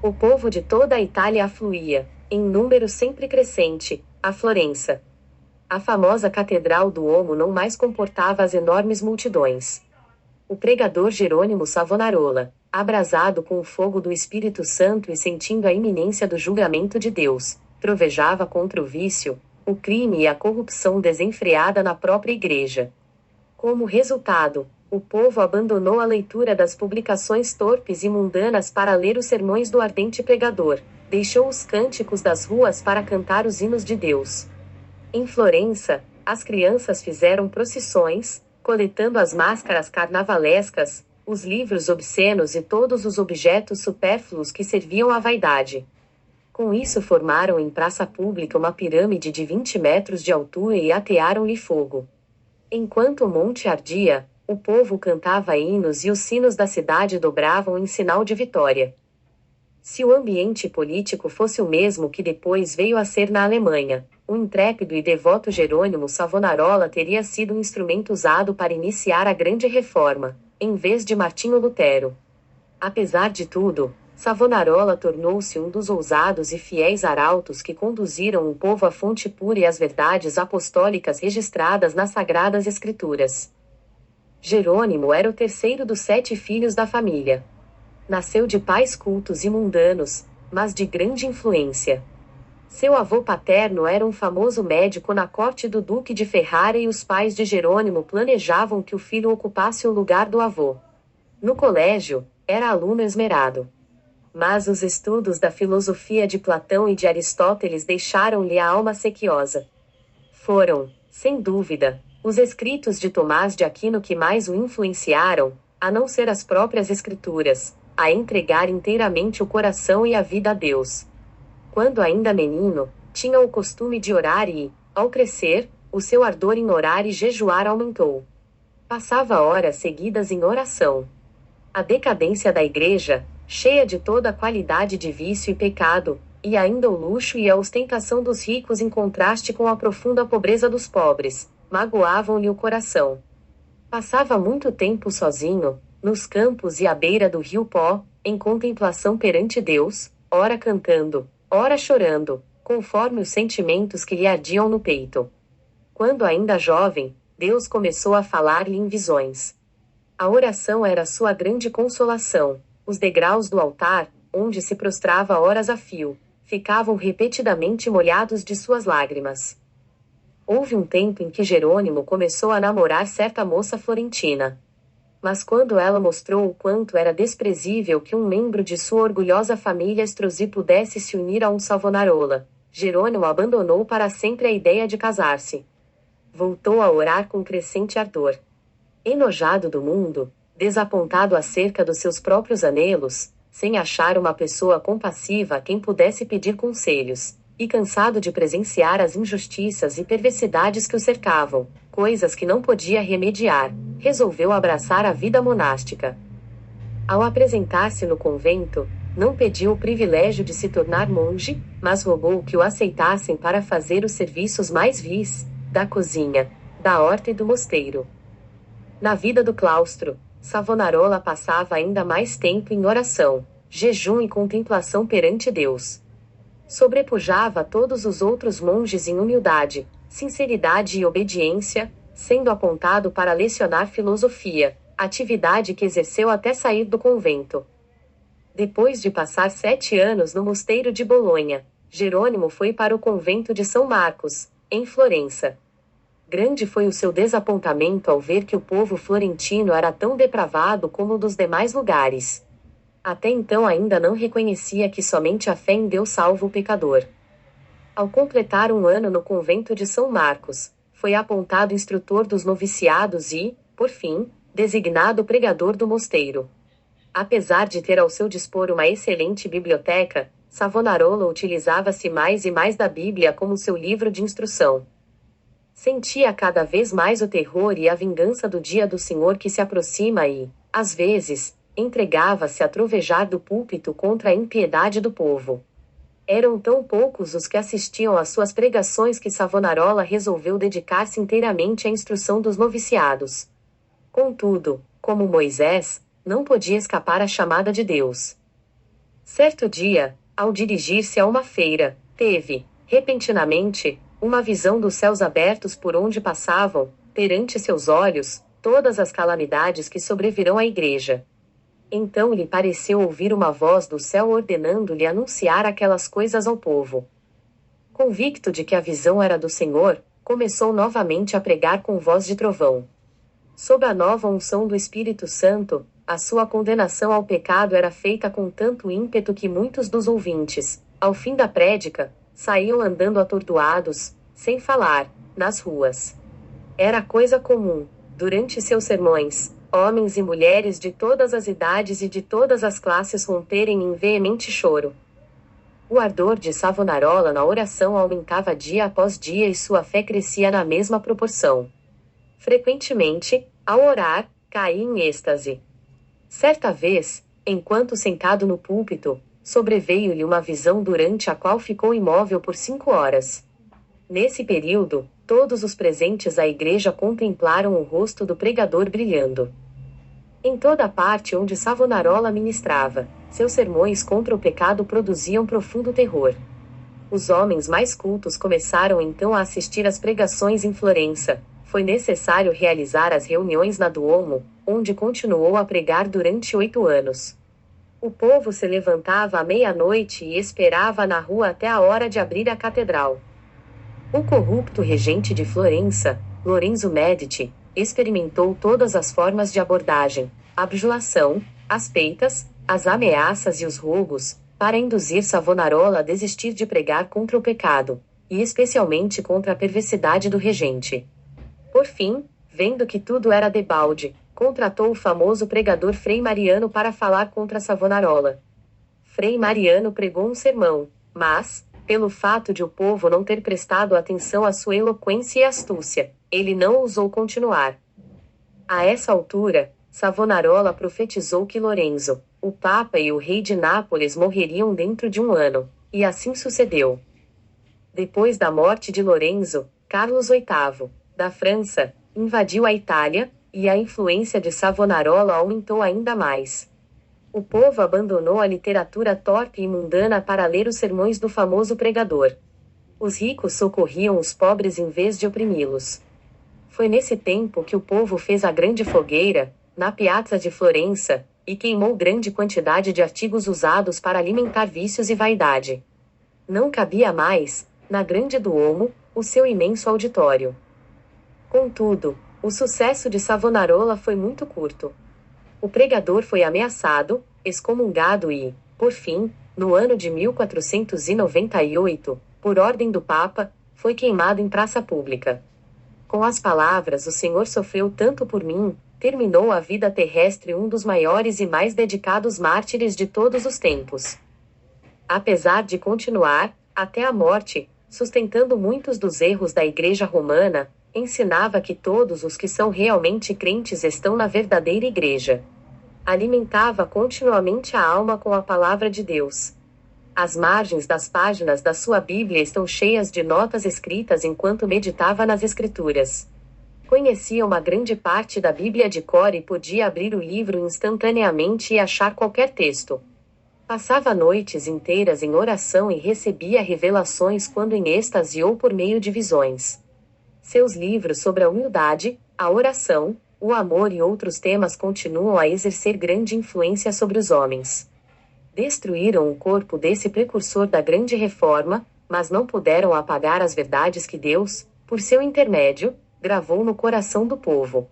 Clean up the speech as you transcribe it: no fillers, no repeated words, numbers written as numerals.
O povo de toda a Itália afluía, em número sempre crescente, a Florença. A famosa Catedral do Duomo não mais comportava as enormes multidões. O pregador Jerônimo Savonarola, abrasado com o fogo do Espírito Santo e sentindo a iminência do julgamento de Deus, trovejava contra o vício, o crime e a corrupção desenfreada na própria igreja. Como resultado, o povo abandonou a leitura das publicações torpes e mundanas para ler os sermões do ardente pregador, deixou os cânticos das ruas para cantar os hinos de Deus. Em Florença, as crianças fizeram procissões, coletando as máscaras carnavalescas, os livros obscenos e todos os objetos supérfluos que serviam à vaidade. Com isso formaram em praça pública uma pirâmide de 20 metros de altura e atearam-lhe fogo. Enquanto o monte ardia, o povo cantava hinos e os sinos da cidade dobravam em sinal de vitória. Se o ambiente político fosse o mesmo que depois veio a ser na Alemanha, o intrépido e devoto Jerônimo Savonarola teria sido um instrumento usado para iniciar a grande reforma, em vez de Martinho Lutero. Apesar de tudo, Savonarola tornou-se um dos ousados e fiéis arautos que conduziram o povo à fonte pura e às verdades apostólicas registradas nas Sagradas Escrituras. Jerônimo era o terceiro dos 7 filhos da família. Nasceu de pais cultos e mundanos, mas de grande influência. Seu avô paterno era um famoso médico na corte do Duque de Ferrara e os pais de Jerônimo planejavam que o filho ocupasse o lugar do avô. No colégio, era aluno esmerado. Mas os estudos da filosofia de Platão e de Aristóteles deixaram-lhe a alma sequiosa. Foram, sem dúvida, os escritos de Tomás de Aquino que mais o influenciaram, a não ser as próprias escrituras, a entregar inteiramente o coração e a vida a Deus. Quando ainda menino, tinha o costume de orar e, ao crescer, o seu ardor em orar e jejuar aumentou. Passava horas seguidas em oração. A decadência da igreja, cheia de toda a qualidade de vício e pecado, e ainda o luxo e a ostentação dos ricos em contraste com a profunda pobreza dos pobres, magoavam-lhe o coração. Passava muito tempo sozinho, nos campos e à beira do rio Pó, em contemplação perante Deus, ora cantando, ora chorando, conforme os sentimentos que lhe ardiam no peito. Quando ainda jovem, Deus começou a falar-lhe em visões. A oração era sua grande consolação. Os degraus do altar, onde se prostrava horas a fio, ficavam repetidamente molhados de suas lágrimas. Houve um tempo em que Jerônimo começou a namorar certa moça florentina. Mas quando ela mostrou o quanto era desprezível que um membro de sua orgulhosa família Strozzi pudesse se unir a um Savonarola, Jerônimo abandonou para sempre a ideia de casar-se. Voltou a orar com crescente ardor. Enojado do mundo, desapontado acerca dos seus próprios anelos, sem achar uma pessoa compassiva a quem pudesse pedir conselhos, e cansado de presenciar as injustiças e perversidades que o cercavam, coisas que não podia remediar, resolveu abraçar a vida monástica. Ao apresentar-se no convento, não pediu o privilégio de se tornar monge, mas rogou que o aceitassem para fazer os serviços mais vis, da cozinha, da horta e do mosteiro. Na vida do claustro, Savonarola passava ainda mais tempo em oração, jejum e contemplação perante Deus. Sobrepujava todos os outros monges em humildade, sinceridade e obediência, sendo apontado para lecionar filosofia, atividade que exerceu até sair do convento. Depois de passar 7 anos no mosteiro de Bolonha, Jerônimo foi para o convento de São Marcos, em Florença. Grande foi o seu desapontamento ao ver que o povo florentino era tão depravado como o dos demais lugares. Até então ainda não reconhecia que somente a fé em Deus salva o pecador. Ao completar 1 ano no convento de São Marcos, foi apontado instrutor dos noviciados e, por fim, designado pregador do mosteiro. Apesar de ter ao seu dispor uma excelente biblioteca, Savonarola utilizava-se mais e mais da Bíblia como seu livro de instrução. Sentia cada vez mais o terror e a vingança do dia do Senhor que se aproxima e, às vezes, entregava-se a trovejar do púlpito contra a impiedade do povo. Eram tão poucos os que assistiam às suas pregações que Savonarola resolveu dedicar-se inteiramente à instrução dos noviciados. Contudo, como Moisés, não podia escapar à chamada de Deus. Certo dia, ao dirigir-se a uma feira, teve, repentinamente, uma visão dos céus abertos por onde passavam, perante seus olhos, todas as calamidades que sobrevirão à igreja. Então lhe pareceu ouvir uma voz do céu ordenando-lhe anunciar aquelas coisas ao povo. Convicto de que a visão era do Senhor, começou novamente a pregar com voz de trovão. Sob a nova unção do Espírito Santo, a sua condenação ao pecado era feita com tanto ímpeto que muitos dos ouvintes, ao fim da prédica, saíam andando atordoados, sem falar, nas ruas. Era coisa comum, durante seus sermões, homens e mulheres de todas as idades e de todas as classes romperem em veemente choro. O ardor de Savonarola na oração aumentava dia após dia e sua fé crescia na mesma proporção. Frequentemente, ao orar, caía em êxtase. Certa vez, enquanto sentado no púlpito, sobreveio-lhe uma visão durante a qual ficou imóvel por 5 horas. Nesse período, todos os presentes à igreja contemplaram o rosto do pregador brilhando. Em toda a parte onde Savonarola ministrava, seus sermões contra o pecado produziam profundo terror. Os homens mais cultos começaram então a assistir às pregações em Florença. Foi necessário realizar as reuniões na Duomo, onde continuou a pregar durante 8 anos. O povo se levantava à meia-noite e esperava na rua até a hora de abrir a catedral. O corrupto regente de Florença, Lorenzo Medici, experimentou todas as formas de abordagem, a bajulação, as peitas, as ameaças e os roubos, para induzir Savonarola a desistir de pregar contra o pecado, e especialmente contra a perversidade do regente. Por fim, vendo que tudo era debalde, contratou o famoso pregador Frei Mariano para falar contra Savonarola. Frei Mariano pregou um sermão, mas, pelo fato de o povo não ter prestado atenção à sua eloquência e astúcia, ele não ousou continuar. A essa altura, Savonarola profetizou que Lorenzo, o Papa e o rei de Nápoles morreriam dentro de 1 ano, e assim sucedeu. Depois da morte de Lorenzo, Carlos VIII, da França, invadiu a Itália, e a influência de Savonarola aumentou ainda mais. O povo abandonou a literatura torpe e mundana para ler os sermões do famoso pregador. Os ricos socorriam os pobres em vez de oprimi-los. Foi nesse tempo que o povo fez a grande fogueira, na Piazza de Florença, e queimou grande quantidade de artigos usados para alimentar vícios e vaidade. Não cabia mais, na grande Duomo, o seu imenso auditório. Contudo, o sucesso de Savonarola foi muito curto. O pregador foi ameaçado, excomungado e, por fim, no ano de 1498, por ordem do Papa, foi queimado em praça pública. Com as palavras "O Senhor sofreu tanto por mim", terminou a vida terrestre um dos maiores e mais dedicados mártires de todos os tempos. Apesar de continuar, até a morte, sustentando muitos dos erros da Igreja Romana, ensinava que todos os que são realmente crentes estão na verdadeira Igreja. Alimentava continuamente a alma com a palavra de Deus. As margens das páginas da sua Bíblia estão cheias de notas escritas enquanto meditava nas Escrituras. Conhecia uma grande parte da Bíblia de cor e podia abrir o livro instantaneamente e achar qualquer texto. Passava noites inteiras em oração e recebia revelações quando em êxtase ou por meio de visões. Seus livros sobre a humildade, a oração, o amor e outros temas continuam a exercer grande influência sobre os homens. Destruíram o corpo desse precursor da grande reforma, mas não puderam apagar as verdades que Deus, por seu intermédio, gravou no coração do povo.